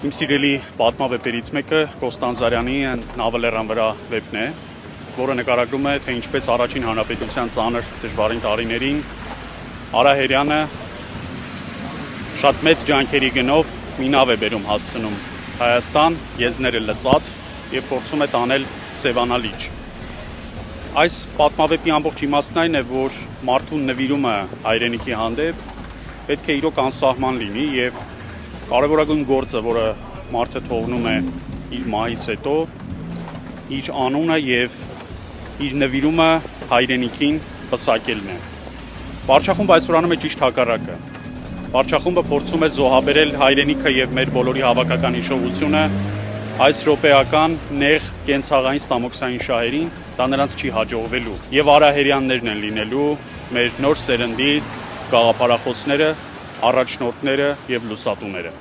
Իմ սիրելի պատմավեպերից մեկը Կոստանդզարյանի «Նավը վրա» վեպն է, որը նկարագրում է, թե ինչպես առաջին հանրապետության ծանր դժվարին տարիներին Արա Հերյանը շատ մեծ ջանքերի գնով մի նավ է բերում հասցնում Հայաստան, եզները լծած եւ փորձում է տանել Սևանա լիճ։ Այս պատմավեպի ամբողջ իմաստն այն է, որ մարդու նվիրումը հայրենիքի հանդեպ պետք է իրոք անսահման լինի եւ կարևորագույն գործը, որը մարդը թողնում է իր մահից հետո, իր անունը եւ իր նվիրումը հայրենիքին պսակելն է։ Վարչախումբը այսօր անում է ճիշտ հակառակը։ Վարչախումբը փորձում է զոհաբերել հայրենիքը եւ մեր բոլորի հավաքական հիշողությունը այս րոպեական նեղ կենցաղային ստամոքսային շահերին, դա նրանց չի հաջողվելու։ Եվ Արա Հերյաններն են լինելու մեր նոր սերնդի գաղափարախոսները, առաջնորդները եւ լուսատուները։